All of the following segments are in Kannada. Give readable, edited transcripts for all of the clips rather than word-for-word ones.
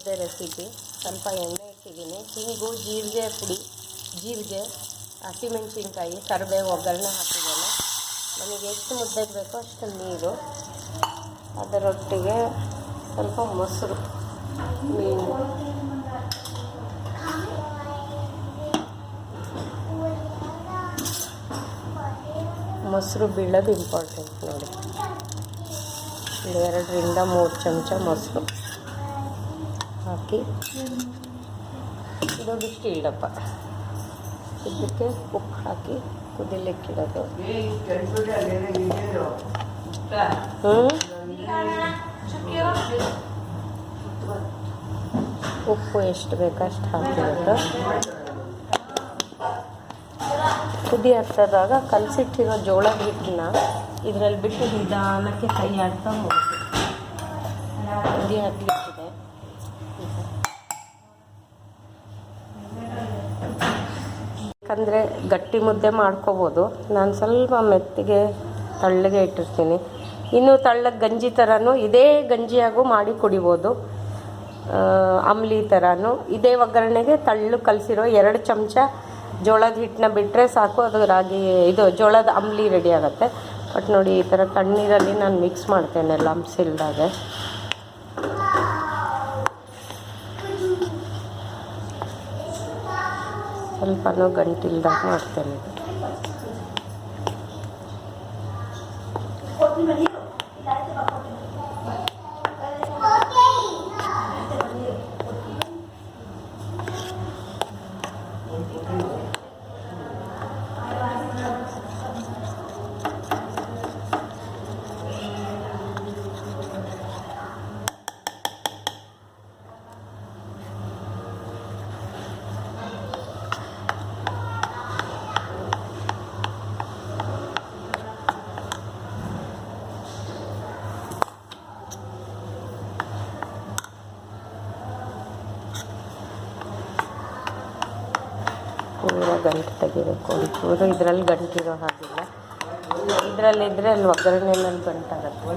ಮುದ್ದೆ ರೆಸಿಪಿ. ಸ್ವಲ್ಪ ಎಣ್ಣೆ ಇಟ್ಟಿದ್ದೀನಿ, ಹಿಂಗು, ಜೀರಿಗೆ ಪುಡಿ, ಜೀರಿಗೆ, ಹಸಿಮೆಣಸಿನ್ಕಾಯಿ, ಕರಿಬೇವು ಒಗ್ಗರಣೆ ಹಾಕಿದ್ದೇನೆ. ನಮಗೆ ಎಷ್ಟು ಮುದ್ದೆಗೆ ಬೇಕೋ ಅಷ್ಟು ನೀರು, ಅದರೊಟ್ಟಿಗೆ ಸ್ವಲ್ಪ ಮೊಸರು, ಮೀನು, ಮೊಸರು ಬೀಳೋದು ಇಂಪಾರ್ಟೆಂಟ್ ನೋಡಿ. 2 ರಿಂದ 3 ಚಮಚ ಮೊಸರು ಹಾಕಿ ದೊಡ್ಡ ಸ್ಟೀಲ್ಡಪ್ಪ ಇದಕ್ಕೆ ಉಪ್ಪು ಹಾಕಿ ಕುದಿಲಿಕ್ಕಿಡೋದು. ಉಪ್ಪು ಎಷ್ಟು ಬೇಕಷ್ಟು ಹಾಕಿರೋದು. ಕುದಿ ಹತ್ತದಾಗ ಕಲಸಿಟ್ಟಿರೋ ಜೋಳದ ಹಿಟ್ಟನ್ನ ಇದರಲ್ಲಿ ಬಿಟ್ಟು ನಿಧಾನಕ್ಕೆ ಕೈ ಆಡ್ತಾ ಹೋಗ್ತೀವಿ. ಕುದಿ ಹತ್ತಲಿಕ್ಕಿದೆ. ಯಾಕಂದರೆ ಗಟ್ಟಿ ಮುದ್ದೆ ಮಾಡ್ಕೋಬೋದು. ನಾನು ಸ್ವಲ್ಪ ಮೆತ್ತಿಗೆ ತಳ್ಳಗೆ ಇಟ್ಟಿರ್ತೀನಿ. ಇನ್ನು ತಳ್ಳಗೆ ಗಂಜಿ ಥರನೂ ಇದೇ ಗಂಜಿಯಾಗೂ ಮಾಡಿ ಕುಡಿಬೋದು. ಅಂಬ್ಲಿ ಥರನೂ ಇದೇ ಒಗ್ಗರಣೆಗೆ ತಳ್ಳು ಕಲಸಿರೋ 2 ಚಮಚ ಜೋಳದ ಹಿಟ್ಟನ್ನ ಬಿಟ್ಟರೆ ಸಾಕು, ಅದು ಇದು ಜೋಳದ ಅಂಬ್ಲಿ ರೆಡಿ ಆಗುತ್ತೆ. ಬಟ್ ನೋಡಿ, ಈ ಥರ ತಣ್ಣೀರಲ್ಲಿ ನಾನು ಮಿಕ್ಸ್ ಮಾಡ್ತೇನೆ ಲಂಪ್ಸ್ ಇಲ್ದಾಗೆ. ಸ್ವಲ್ಪನೂ ಗಂಟಿಲ್ದಾಗ ಮಾಡ್ತೇನೆ. ಪೂರ ಗಂಟು ತೆಗಿಬೇಕು. ಒಂಚೂರು ಇದರಲ್ಲಿ ಗಂಟಿರೋ ಹಾಗಿಲ್ಲ. ಇದರಲ್ಲಿದ್ದರೆ ಅಲ್ಲಿ ಒಗ್ಗರಣೆನಲ್ಲಿ ಗಂಟಾಗತ್ತೆ.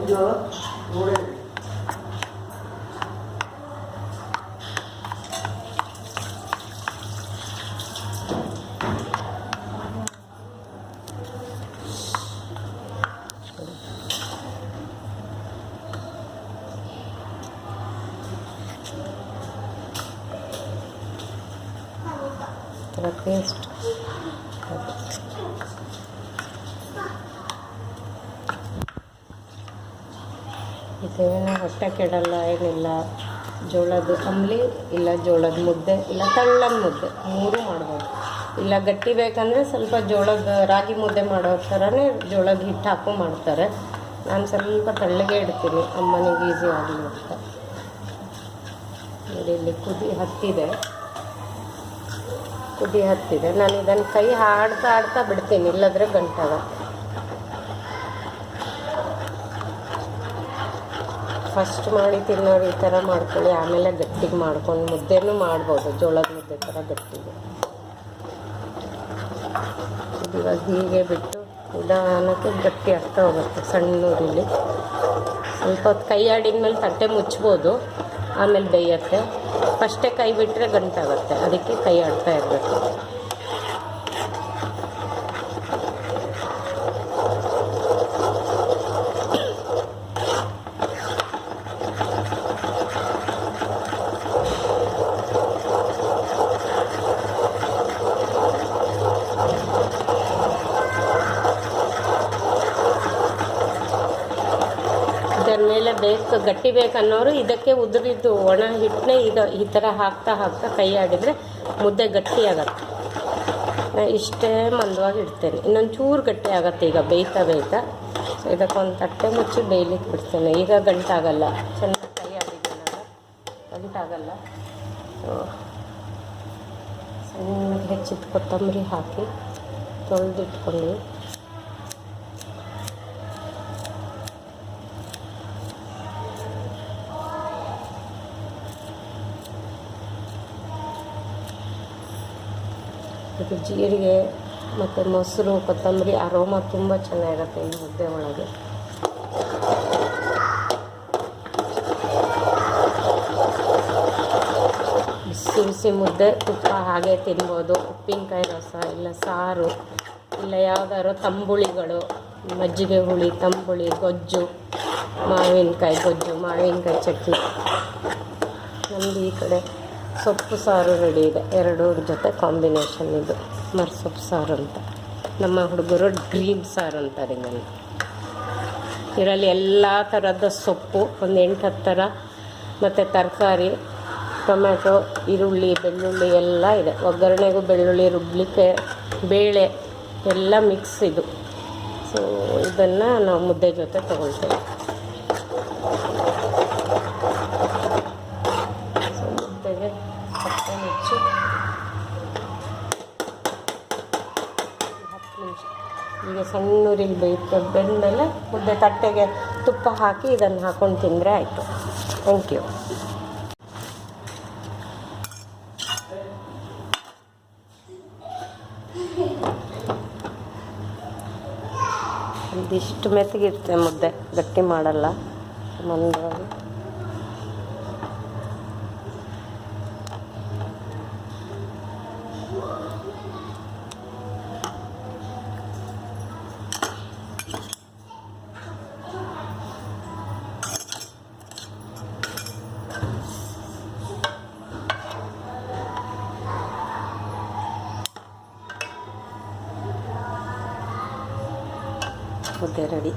ಪೇಸ್ಟ್ ಇದೇನು ಹೊಟ್ಟೆ ಕೆಡಲ್ಲ, ಏನಿಲ್ಲ. ಜೋಳದ ಅಂಬ್ಲಿ ಇಲ್ಲ ಜೋಳದ ಮುದ್ದೆ ಇಲ್ಲ ತಳ್ಳನ ಮುದ್ದೆ 3 ಮಾಡ್ಬೋದು. ಇಲ್ಲ ಗಟ್ಟಿ ಬೇಕಂದರೆ ಸ್ವಲ್ಪ ಜೋಳದ ರಾಗಿ ಮುದ್ದೆ ಮಾಡೋ ಥರನೇ ಜೋಳದ ಹಿಟ್ಟು ಹಾಕು ಮಾಡ್ತಾರೆ. ನಾನು ಸ್ವಲ್ಪ ತಳ್ಳಗೆ ಇಡ್ತೀನಿ, ಅಮ್ಮನಿಗೆ ಈಸಿ ಆಗಲಿ ಅಂತ. ನೋಡಿ, ಇಲ್ಲಿ ಕುದಿ ಹತ್ತಿದೆ. ನಾನು ಇದನ್ನು ಕೈ ಆಡ್ತಾ ಬಿಡ್ತೀನಿ, ಇಲ್ಲದ್ರೆ ಗಂಟಾಗತ್ತೆ. ಫಸ್ಟ್ ಮಾಡಿ ತಿನ್ನೋರು ಈ ಥರ ಮಾಡ್ಕೊಳ್ಳಿ, ಆಮೇಲೆ ಗಟ್ಟಿಗೆ ಮಾಡ್ಕೊಂಡು ಮುದ್ದೆನೂ ಮಾಡ್ಬೋದು. ಜೋಳದ ಮುದ್ದೆ ಥರ ಗಟ್ಟಿಗೆ. ಇವಾಗ ಹೀಗೆ ಬಿಟ್ಟು ನಿಧಾನಕ್ಕೆ ಗಟ್ಟಿ ಆಗ್ತಾ ಹೋಗುತ್ತೆ ಸಣ್ಣ ಉರಿಲಿ. ಸ್ವಲ್ಪ ಹೊತ್ತು ಕೈ ಆಡಿದ ಮೇಲೆ ತಟ್ಟೆ ಮುಚ್ಬೋದು, ಆಮೇಲೆ ಬೇಯುತ್ತೆ. ಫಸ್ಟೇ ಕೈ ಬಿಟ್ಟರೆ ಗಂಟಾಗುತ್ತೆ, ಅದಕ್ಕೆ ಕೈ ಆಡ್ತಾ ಇರಬೇಕು. ಇದರ ಮೇಲೆ ಗಟ್ಟಿ ಬೇಕನ್ನೋರು ಇದಕ್ಕೆ ಉದುರಿದ್ದು ಒಣ ಹಿಟ್ಟನ್ನೇ ಈ ಥರ ಹಾಕ್ತಾ ಕೈ ಆಡಿದರೆ ಮುದ್ದೆ ಗಟ್ಟಿ ಆಗತ್ತೆ. ನಾನು ಇಷ್ಟೇ ಮಂದವಾಗಿ ಇಡ್ತೇನೆ. ಇನ್ನೊಂದು ಚೂರು ಗಟ್ಟಿ ಆಗುತ್ತೆ ಈಗ ಬೇಯ್ತಾ. ಸೊ ಇದಕ್ಕೊಂದು ತಟ್ಟೆ ಮುಚ್ಚಿ ಬೇಯ್ಲಿಕ್ಕೆ ಬಿಡ್ತೇನೆ. ಈಗ ಗಂಟಾಗಲ್ಲ, ಚೆನ್ನಾಗಿ ಕೈ ಆಡಿದ್ದೀನಲ್ಲ, ಗಂಟಾಗಲ್ಲ. ಸಣ್ಣಗೆ ಹೆಚ್ಚಿದ ಕೊತ್ತಂಬರಿ ಹಾಕಿ ತೊಳೆದಿಟ್ಕೊಂಡು ಇದು ಜೀರಿಗೆ ಮತ್ತು ಮೊಸರು, ಕೊತ್ತಂಬರಿ ಅರೋಮಾ ತುಂಬ ಚೆನ್ನಾಗಿರುತ್ತೆ ಈ ಮುದ್ದೆ ಒಳಗೆ. ಬಿಸಿ ಬಿಸಿ ಮುದ್ದೆ ತುಪ್ಪ ಹಾಗೆ ತಿನ್ಬೋದು. ಉಪ್ಪಿನಕಾಯಿ ರಸ ಇಲ್ಲ ಸಾರು ಇಲ್ಲ ಯಾವ್ದಾದ್ರು ತಂಬುಳಿಗಳು, ಮಜ್ಜಿಗೆ ಹುಳಿ, ತಂಬುಳಿ, ಗೊಜ್ಜು, ಮಾವಿನಕಾಯಿ ಗೊಜ್ಜು, ಮಾವಿನಕಾಯಿ ಚಟ್ನಿ. ನಮ್ಮದು ಈ ಕಡೆ ಸೊಪ್ಪು ಸಾರು ರೆಡಿ ಇದೆ. ಎರಡೂ ಜೊತೆ ಕಾಂಬಿನೇಷನ್ ಇದು ಮರಸೊಪ್ಪು ಸಾರು ಅಂತ. ನಮ್ಮ ಹುಡುಗರು ಗ್ರೀನ್ ಸಾರು ಅಂತಾರೆ ನನಗೆ. ಇದರಲ್ಲಿ ಎಲ್ಲ ಥರದ ಸೊಪ್ಪು ಒಂದು 8-10 ಥರ ಮತ್ತು ತರಕಾರಿ, ಟೊಮೆಟೊ, ಈರುಳ್ಳಿ, ಬೆಳ್ಳುಳ್ಳಿ ಎಲ್ಲ ಇದೆ. ಒಗ್ಗರಣೆಗೂ ಬೆಳ್ಳುಳ್ಳಿ ರುಬ್ಲಿಕ್ಕೆ ಬೇಳೆ ಎಲ್ಲ ಮಿಕ್ಸ್ ಇದು. ಸೊ ಇದನ್ನು ನಾವು ಮುದ್ದೆ ಜೊತೆ ತೊಗೊಳ್ತೇವೆ. ಸೊ ಮುದ್ದೆಗೆ ತಟ್ಟೆ ಮುಚ್ಚಿ 10 ನಿಮಿಷ ಈಗ ಸಣ್ಣೂರಿಗೆ ಬೆಂದಮೇಲೆ ಮುದ್ದೆ ತಟ್ಟೆಗೆ ತುಪ್ಪ ಹಾಕಿ ಇದನ್ನು ಹಾಕ್ಕೊಂಡು ತಿಂದರೆ ಆಯಿತು. Thank you. ಇದಿಷ್ಟು ಮೆತ್ತಗಿರುತ್ತೆ ಮುದ್ದೆ, ಗಟ್ಟಿ ಮಾಡಲ್ಲ. ಮಂದವಾಗಿ ಮುದ್ದೆ ರೆಡಿ.